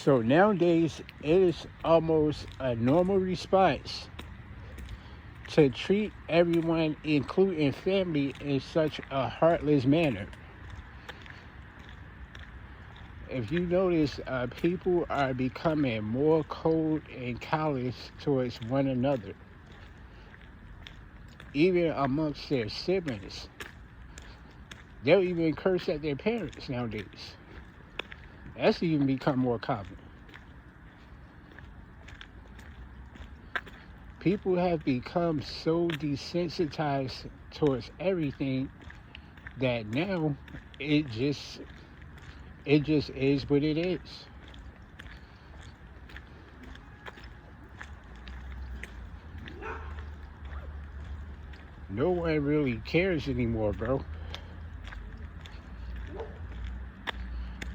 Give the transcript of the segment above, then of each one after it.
So nowadays, it is almost a normal response to treat everyone, including family, in such a heartless manner. If you notice, people are becoming more cold and callous towards one another, even amongst their siblings. They'll even curse at their parents nowadays. That's even become more common. People have become so desensitized towards everything that now it just it just is what it is. No one really cares anymore, bro.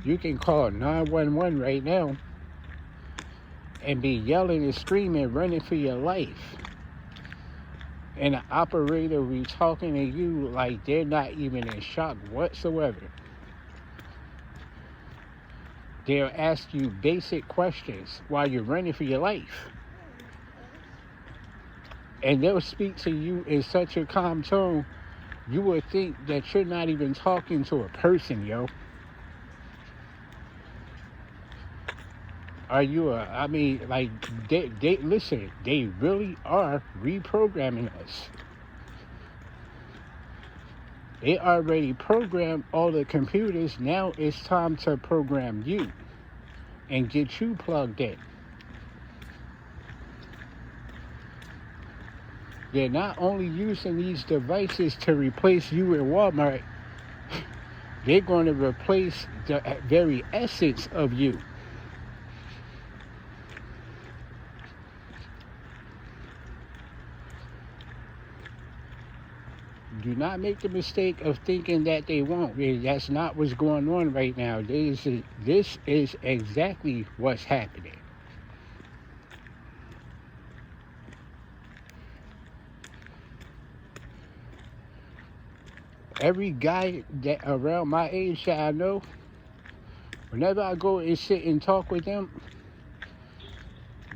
You can call 911 right now and be yelling and screaming, running for your life. And the operator will be talking to you like they're not even in shock whatsoever. They'll ask you basic questions while you're running for your life. And they'll speak to you in such a calm tone, you would think that you're not even talking to a person, yo. Listen, they really are reprogramming us. They already programmed all the computers. Now it's time to program you and get you plugged in. They're not only using these devices to replace you in Walmart, they're going to replace the very essence of you. Do not make the mistake of thinking that they won't. That's not what's going on right now. This is exactly what's happening. Every guy that around my age that I know, whenever I go and sit and talk with them,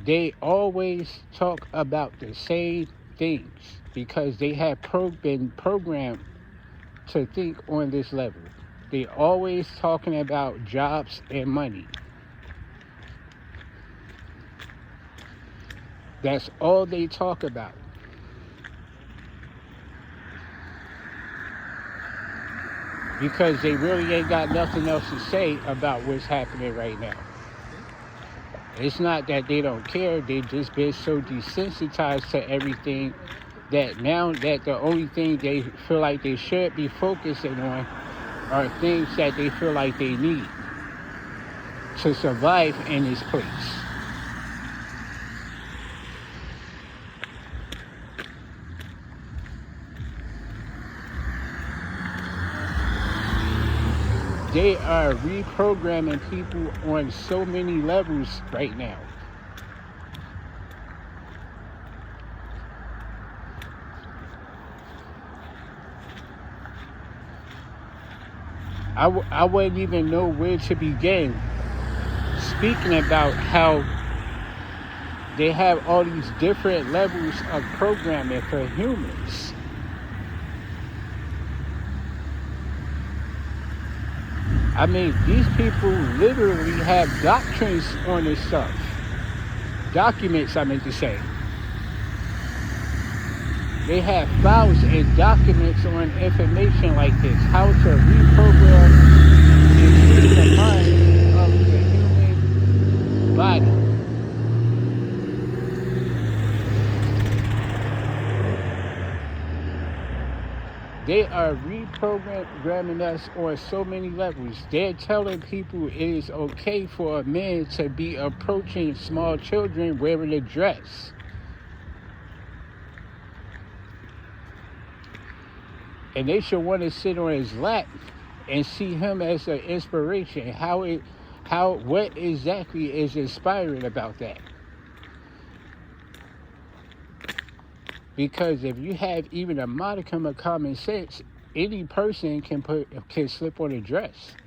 they always talk about the same things because they have been programmed to think on this level. They always talking about jobs and money. That's all they talk about. Because they really ain't got nothing else to say about what's happening right now. It's not that they don't care, they just been so desensitized to everything that now that the only thing they feel like they should be focusing on are things that they feel like they need to survive in this place. They are reprogramming people on so many levels right now. I wouldn't even know where to begin speaking about how they have all these different levels of programming for humans. I mean, these people literally have doctrines on this stuff. Documents, I meant to say. They have files and documents on information like this. How to reprogram the mind of the human body. They are reprogramming us on so many levels. They're telling people it is okay for a man to be approaching small children wearing a dress. And they should want to sit on his lap and see him as an inspiration. What exactly is inspiring about that? Because if you have even a modicum of common sense, any person can slip on a dress.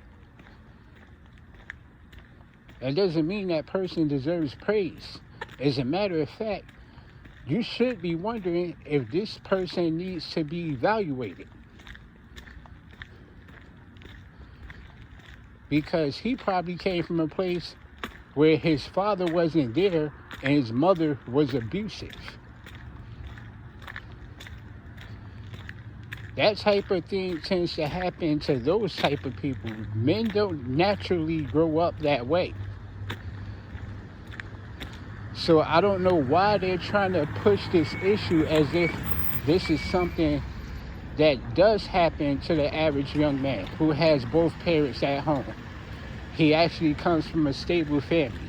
That doesn't mean that person deserves praise. As a matter of fact, you should be wondering if this person needs to be evaluated. Because he probably came from a place where his father wasn't there and his mother was abusive. That type of thing tends to happen to those type of people. Men don't naturally grow up that way. So I don't know why they're trying to push this issue as if this is something that does happen to the average young man who has both parents at home. He actually comes from a stable family.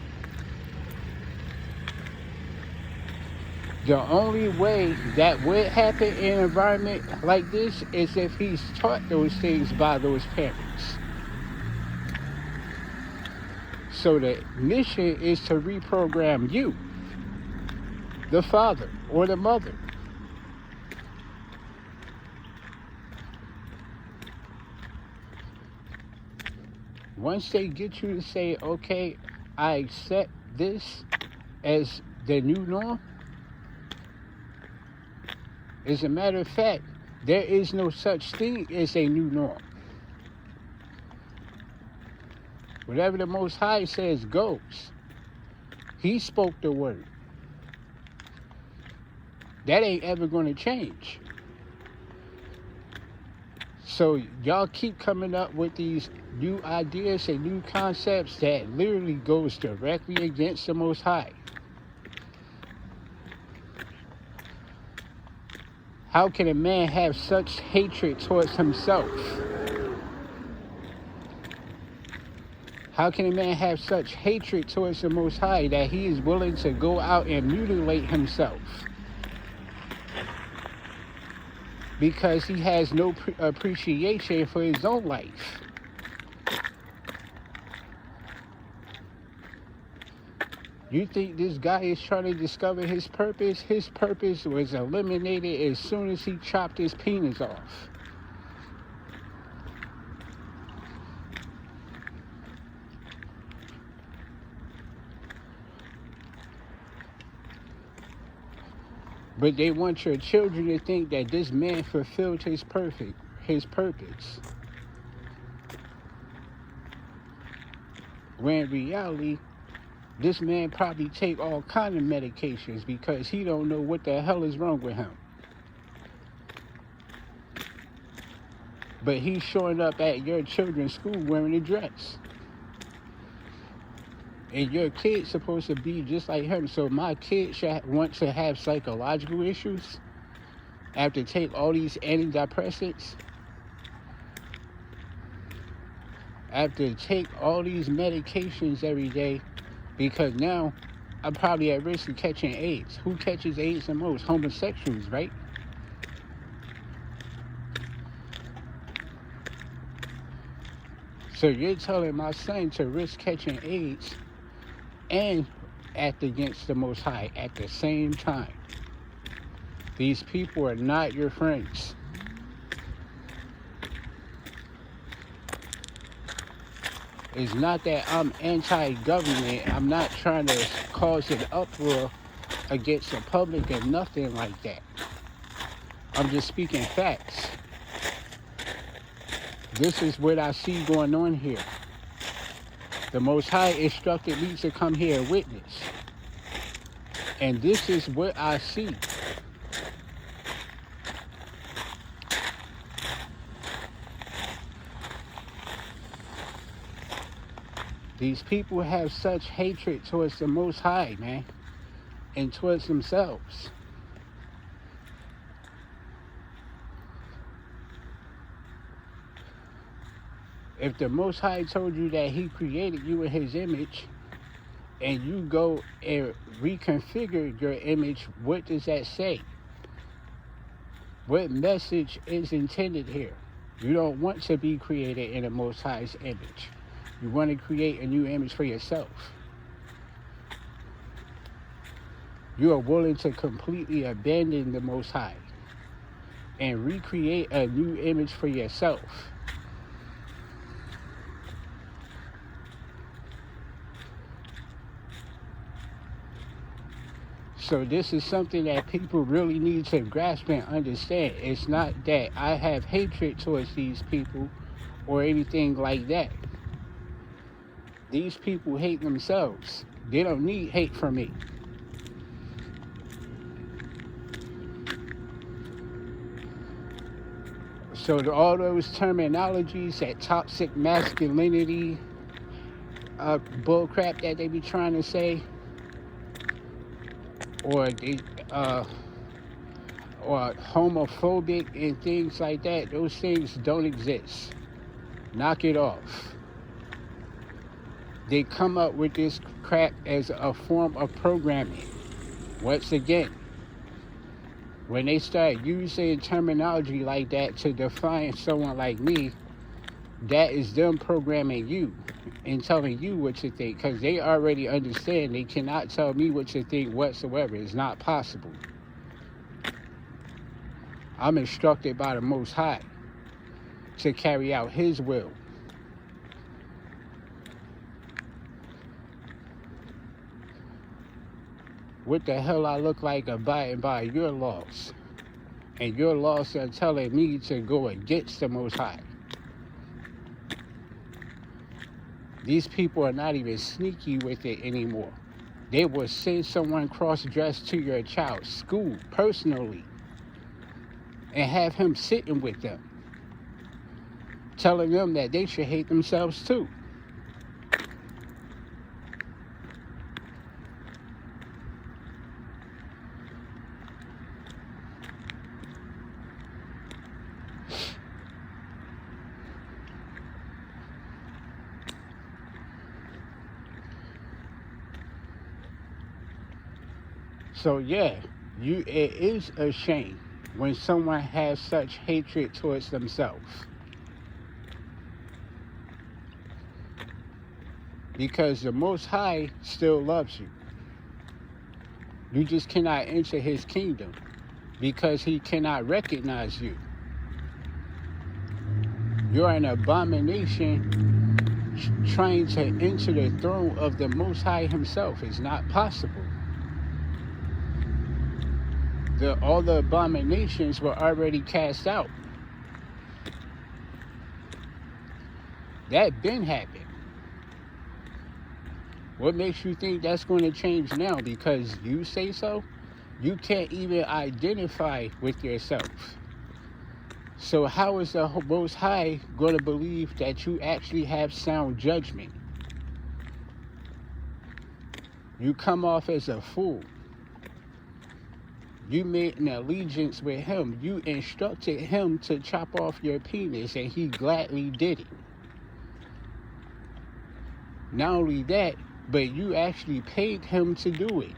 The only way that would happen in an environment like this is if he's taught those things by those parents. So the mission is to reprogram you, the father or the mother. Once they get you to say, okay, I accept this as the new norm, as a matter of fact, there is no such thing as a new norm. Whatever the Most High says goes. He spoke the word. That ain't ever going to change. So y'all keep coming up with these new ideas and new concepts that literally goes directly against the Most High. How can a man have such hatred towards himself? How can a man have such hatred towards the Most High that he is willing to go out and mutilate himself? Because he has no appreciation for his own life. You think this guy is trying to discover his purpose? His purpose was eliminated as soon as he chopped his penis off. But they want your children to think that this man fulfilled his purpose. When in reality, this man probably take all kind of medications because he don't know what the hell is wrong with him. But he's showing up at your children's school wearing a dress. And your kid's supposed to be just like him. So my kid should want to have psychological issues after take all these antidepressants, after take all these medications every day, because now I'm probably at risk of catching AIDS. Who catches AIDS the most? Homosexuals, right? So you're telling my son to risk catching AIDS and act against the Most High at the same time. These people are not your friends. It's not that I'm anti-government. I'm not trying to cause an uproar against the public or nothing like that. I'm just speaking facts. This is what I see going on here. The Most High instructed me to come here and witness. And this is what I see. These people have such hatred towards the Most High, man, and towards themselves. If the Most High told you that he created you in his image, and you go and reconfigure your image, what does that say? What message is intended here? You don't want to be created in the Most High's image. You want to create a new image for yourself. You are willing to completely abandon the Most High and recreate a new image for yourself. So this is something that people really need to grasp and understand. It's not that I have hatred towards these people or anything like that. These people hate themselves. They don't need hate from me. So all those terminologies, that toxic masculinity bullcrap that they be trying to say, or they or homophobic and things like that, those things don't exist. Knock it off. They come up with this crap as a form of programming. Once again, when they start using terminology like that to define someone like me, that is them programming you and telling you what to think, because they already understand they cannot tell me what to think whatsoever. It's not possible. I'm instructed by the Most High to carry out His will. What the hell I look like abiding by your laws? And your laws are telling me to go against the Most High. These people are not even sneaky with it anymore. They will send someone cross-dressed to your child's school personally and have him sitting with them, telling them that they should hate themselves too. So yeah, it is a shame when someone has such hatred towards themselves. Because the Most High still loves you. You just cannot enter His kingdom because He cannot recognize you. You're an abomination trying to enter the throne of the Most High Himself. It's not possible. All the abominations were already cast out. That been happened. What makes you think that's going to change now? Because you say so? You can't even identify with yourself. So how is the Most High going to believe that you actually have sound judgment? You come off as a fool. You made an allegiance with Him. You instructed Him to chop off your penis, and He gladly did it. Not only that, but you actually paid Him to do it.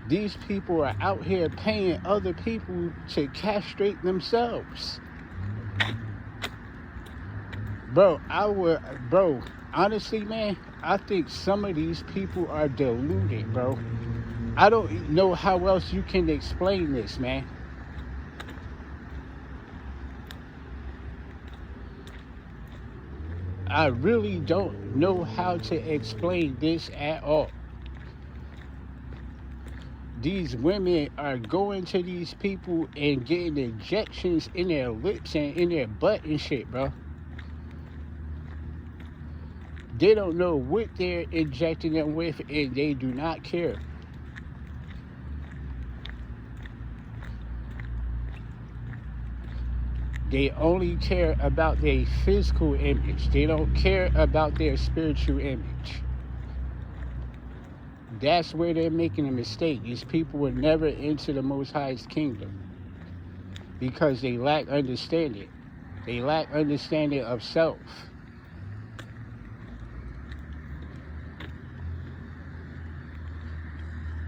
These people are out here paying other people to castrate themselves. Bro, honestly, man, I think some of these people are deluded, bro. I don't know how else you can explain this, man. I really don't know how to explain this at all. These women are going to these people and getting injections in their lips and in their butt and shit, bro. They don't know what they're injecting them with, and they do not care. They only care about their physical image. They don't care about their spiritual image. That's where they're making a mistake. These people will never enter the Most High's kingdom because they lack understanding. They lack understanding of self.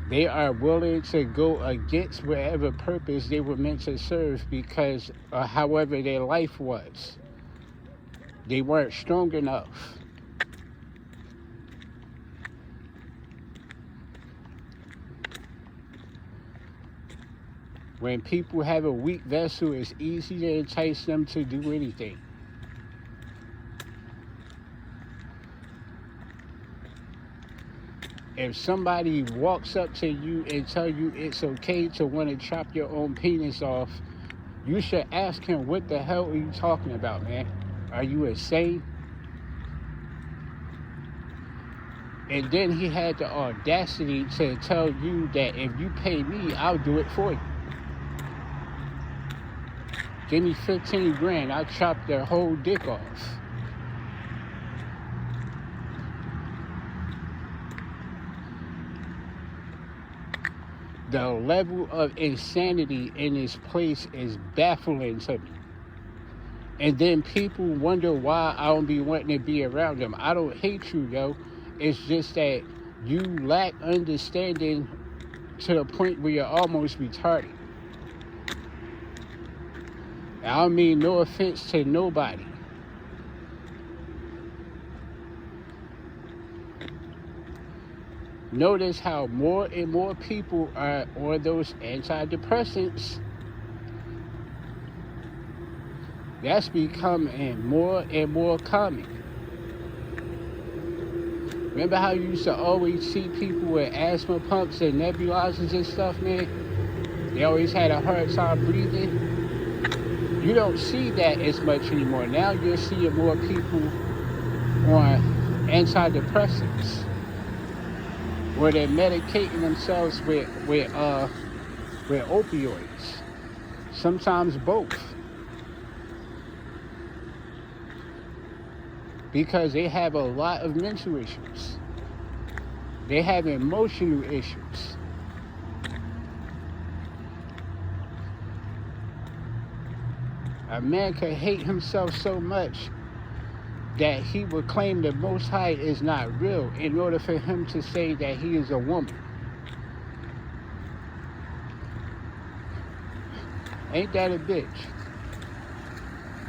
They are willing to go against whatever purpose they were meant to serve because however their life was. They weren't strong enough. When people have a weak vessel, it's easy to entice them to do anything. If somebody walks up to you and tell you it's okay to want to chop your own penis off, you should ask him, what the hell are you talking about, man? Are you insane? And then he had the audacity to tell you that if you pay me, I'll do it for you. Give me 15 grand, I'll chop their whole dick off. The level of insanity in this place is baffling to me. And then people wonder why I don't be wanting to be around them. I don't hate you, yo. It's just that you lack understanding to the point where you're almost retarded. I don't mean no offense to nobody. Notice how more and more people are on those antidepressants. That's becoming more and more common. Remember how you used to always see people with asthma pumps and nebulizers and stuff, man? They always had a hard time breathing. You don't see that as much anymore. Now you're seeing more people on antidepressants, where they're medicating themselves with opioids. Sometimes both. Because they have a lot of mental issues. They have emotional issues. A man can hate himself so much that he would claim the Most High is not real in order for him to say that he is a woman. Ain't that a bitch?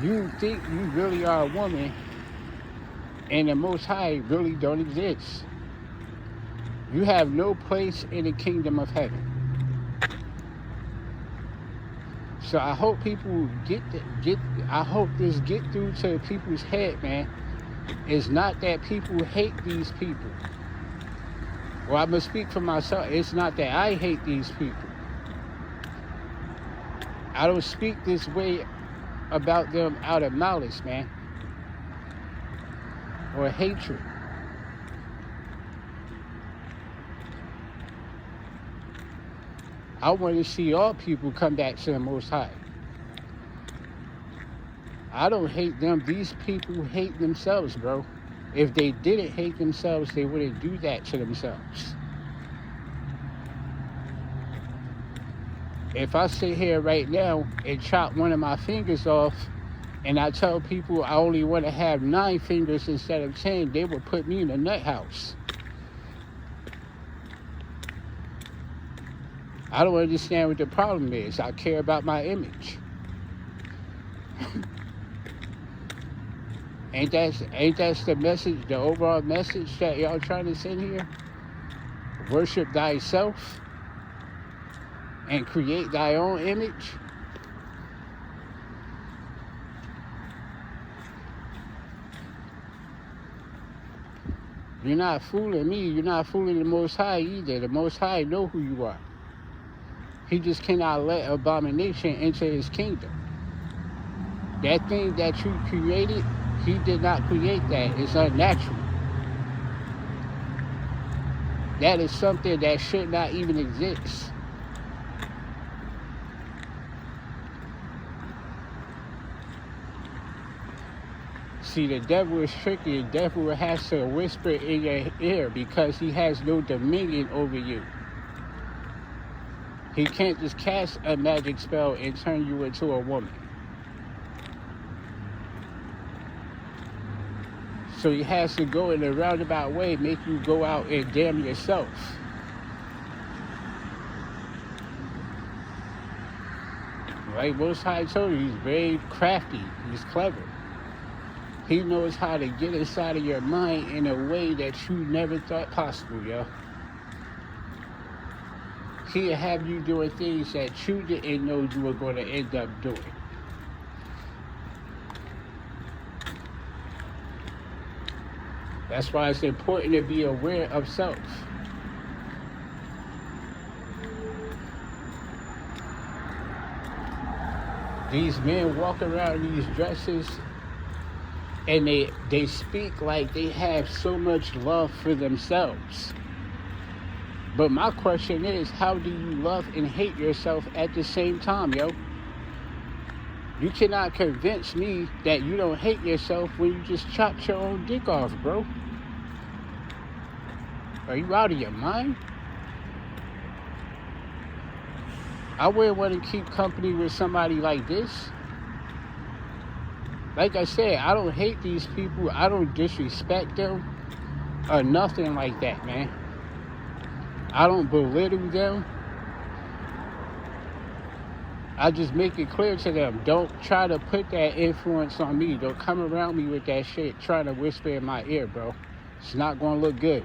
You think you really are a woman, and the Most High really don't exist. You have no place in the kingdom of heaven. So I hope people I hope this get through to people's head, man. It's not that people hate these people. Well, I'm gonna speak for myself. It's not that I hate these people. I don't speak this way about them out of malice, man, or hatred. I want to see all people come back to the Most High. I don't hate them. These people hate themselves, bro. If they didn't hate themselves, they wouldn't do that to themselves. If I sit here right now and chop one of my fingers off, and I tell people I only want to have 9 fingers instead of 10, they will put me in a nut house. I don't understand what the problem is. I care about my image. Ain't that the message, the overall message that y'all trying to send here? Worship thyself and create thy own image. You're not fooling me. You're not fooling the Most High either. The Most High know who you are. He just cannot let abomination into his kingdom. That thing that you created, he did not create that. It's unnatural. That is something that should not even exist. See, the devil is tricky. The devil has to whisper in your ear because he has no dominion over you. He can't just cast a magic spell and turn you into a woman. So he has to go in a roundabout way, make you go out and damn yourself. Like Most High told you, he's very crafty, he's clever. He knows how to get inside of your mind in a way that you never thought possible, yo. He'll have you doing things that you didn't know you were going to end up doing. That's why it's important to be aware of self. These men walk around in these dresses and they speak like they have so much love for themselves. But my question is, how do you love and hate yourself at the same time, yo? You cannot convince me that you don't hate yourself when you just chopped your own dick off, bro. Are you out of your mind? I wouldn't want to keep company with somebody like this. Like I said, I don't hate these people. I don't disrespect them or nothing like that, man. I don't belittle them. I just make it clear to them, don't try to put that influence on me. Don't come around me with that shit trying to whisper in my ear, bro. It's not going to look good.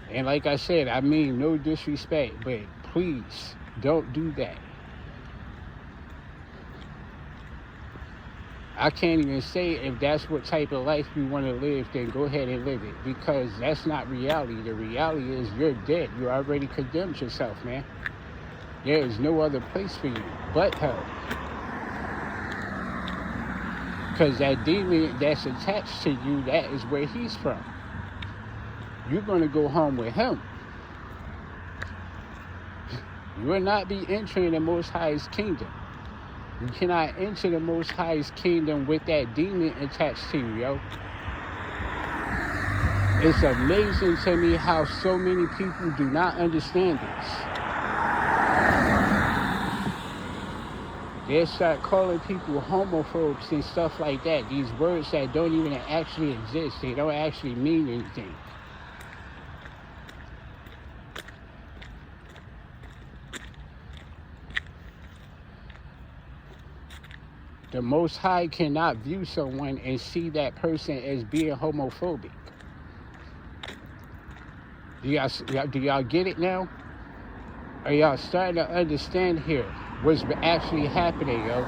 And like I said, I mean no disrespect, but please don't do that. I can't even say if that's what type of life you want to live, then go ahead and live it, because that's not reality. The reality is you're dead. You already condemned yourself, man. There is no other place for you but hell. Because that demon that's attached to you, that is where he's from. You're going to go home with him. You will not be entering the Most High's kingdom. You cannot enter the Most High's kingdom with that demon attached to you, yo. It's amazing to me how so many people do not understand this. They start calling people homophobes and stuff like that. These words that don't even actually exist. They don't actually mean anything. The Most High cannot view someone and see that person as being homophobic. Do y'all get it now? Are y'all starting to understand here what's actually happening, yo?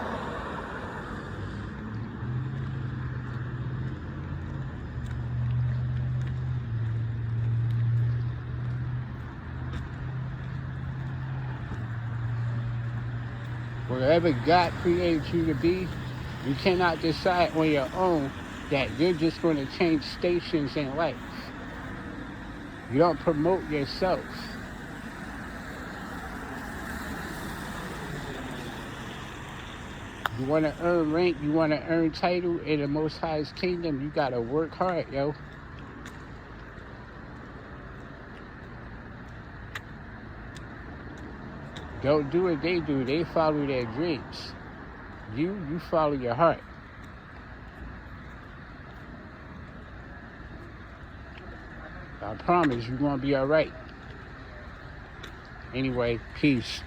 Whatever God created you to be, you cannot decide on your own that you're just going to change stations in life. You don't promote yourself. You want to earn rank, you want to earn title in the Most High's kingdom, you got to work hard, yo. Don't do what they do. They follow their dreams. You follow your heart. I promise you're going to be all right. Anyway, peace.